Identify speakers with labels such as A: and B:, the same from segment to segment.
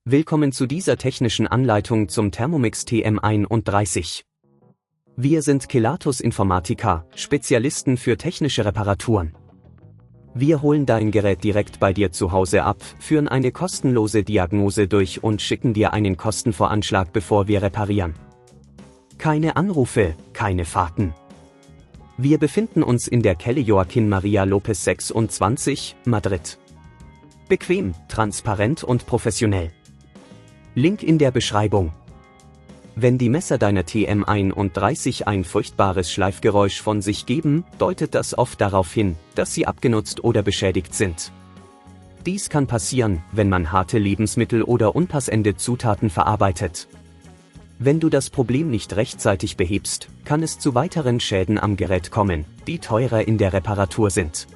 A: Willkommen zu dieser technischen Anleitung zum Thermomix TM31. Wir sind Kelatos Informática, Spezialisten für technische Reparaturen. Wir holen dein Gerät direkt bei dir zu Hause ab, führen eine kostenlose Diagnose durch und schicken dir einen Kostenvoranschlag, bevor wir reparieren. Keine Anrufe, keine Fahrten. Wir befinden uns in der Calle Joaquín María López 26, Madrid. Bequem, transparent und professionell. Link in der Beschreibung. Wenn die Messer deiner TM31 ein furchtbares Schleifgeräusch von sich geben, deutet das oft darauf hin, dass sie abgenutzt oder beschädigt sind. Dies kann passieren, wenn man harte Lebensmittel oder unpassende Zutaten verarbeitet. Wenn du das Problem nicht rechtzeitig behebst, kann es zu weiteren Schäden am Gerät kommen, die teurer in der Reparatur sind.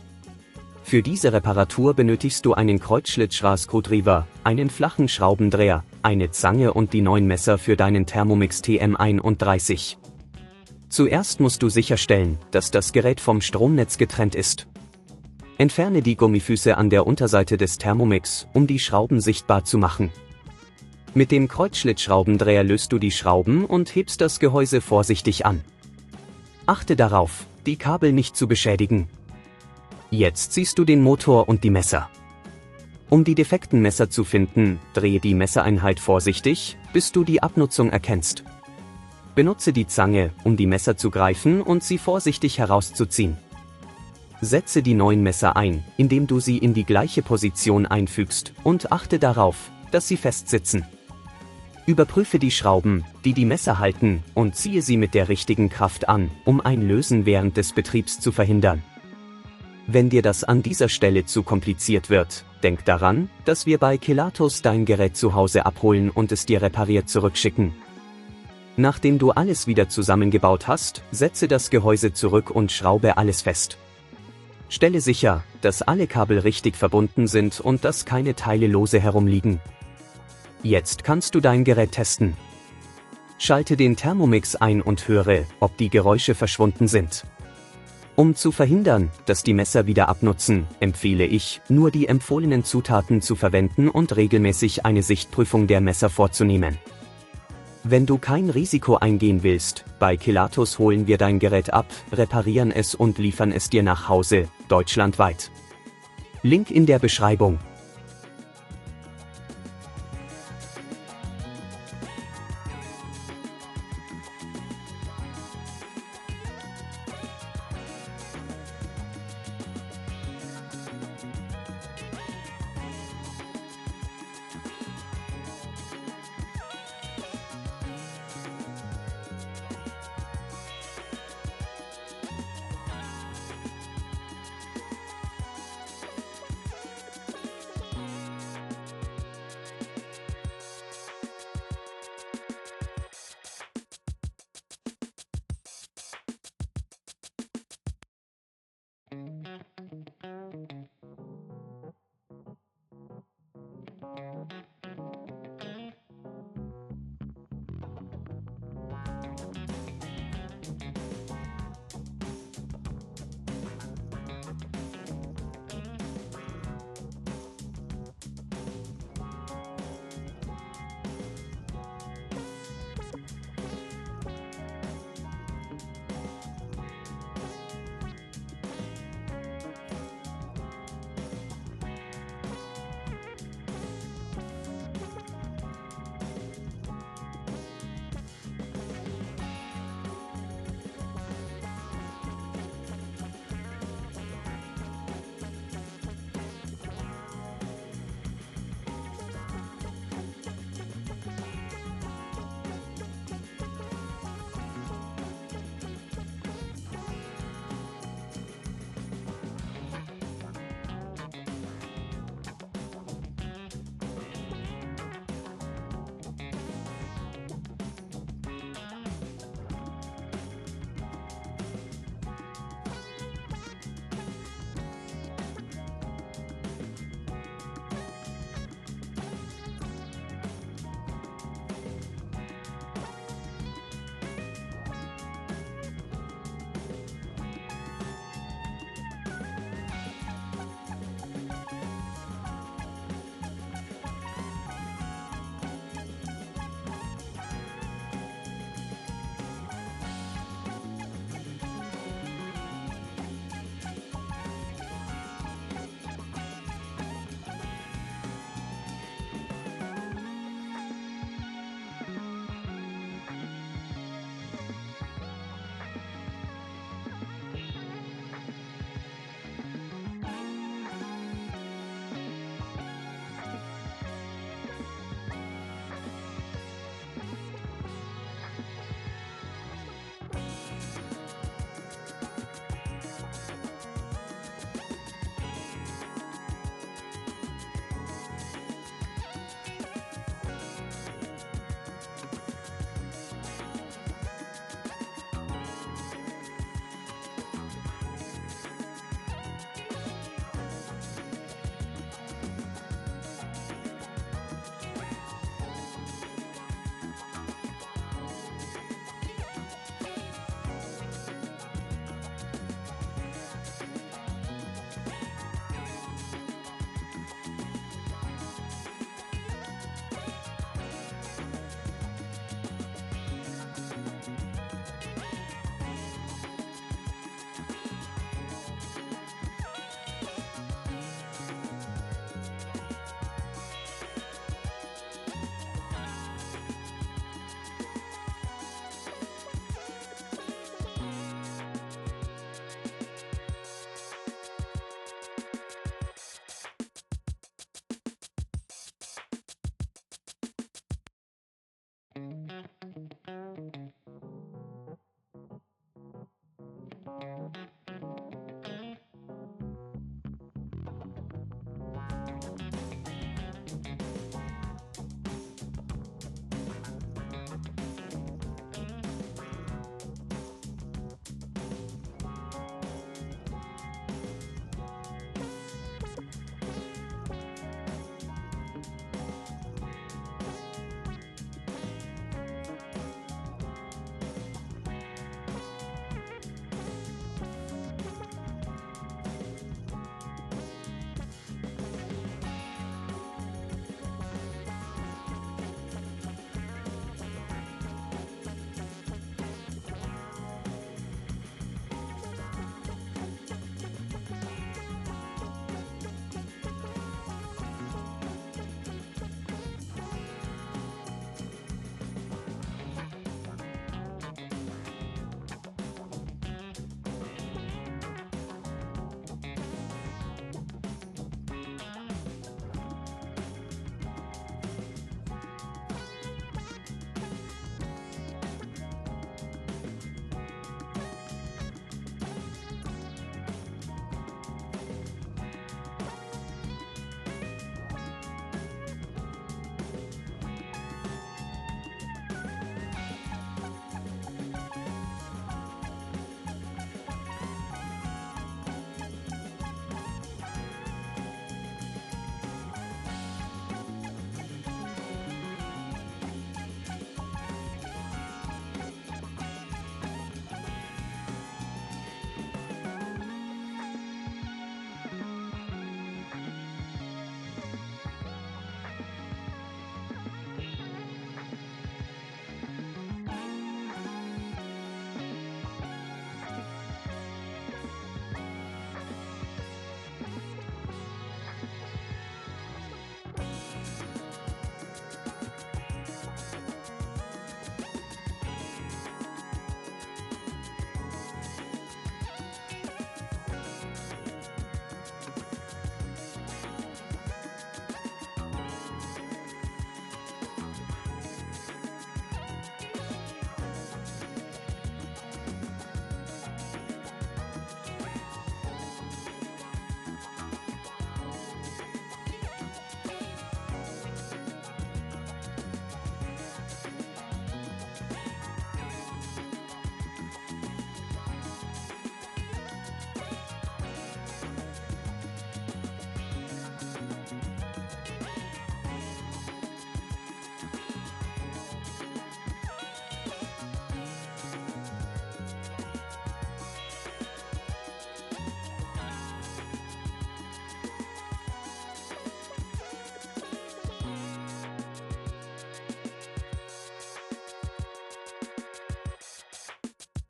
A: Für diese Reparatur benötigst du einen Kreuzschlitzschrauber, einen flachen Schraubendreher, eine Zange und die neuen Messer für deinen Thermomix TM31. Zuerst musst du sicherstellen, dass das Gerät vom Stromnetz getrennt ist. Entferne die Gummifüße an der Unterseite des Thermomix, um die Schrauben sichtbar zu machen. Mit dem Kreuzschlitzschraubendreher löst du die Schrauben und hebst das Gehäuse vorsichtig an. Achte darauf, die Kabel nicht zu beschädigen. Jetzt ziehst du den Motor und die Messer. Um die defekten Messer zu finden, drehe die Messereinheit vorsichtig, bis du die Abnutzung erkennst. Benutze die Zange, um die Messer zu greifen und sie vorsichtig herauszuziehen. Setze die neuen Messer ein, indem du sie in die gleiche Position einfügst, und achte darauf, dass sie fest sitzen. Überprüfe die Schrauben, die die Messer halten, und ziehe sie mit der richtigen Kraft an, um ein Lösen während des Betriebs zu verhindern. Wenn dir das an dieser Stelle zu kompliziert wird, denk daran, dass wir bei Kelatos dein Gerät zu Hause abholen und es dir repariert zurückschicken. Nachdem du alles wieder zusammengebaut hast, setze das Gehäuse zurück und schraube alles fest. Stelle sicher, dass alle Kabel richtig verbunden sind und dass keine Teile lose herumliegen. Jetzt kannst du dein Gerät testen. Schalte den Thermomix ein und höre, ob die Geräusche verschwunden sind. Um zu verhindern, dass die Messer wieder abnutzen, empfehle ich, nur die empfohlenen Zutaten zu verwenden und regelmäßig eine Sichtprüfung der Messer vorzunehmen. Wenn du kein Risiko eingehen willst, bei Kelatos holen wir dein Gerät ab, reparieren es und liefern es dir nach Hause, deutschlandweit. Link in der Beschreibung.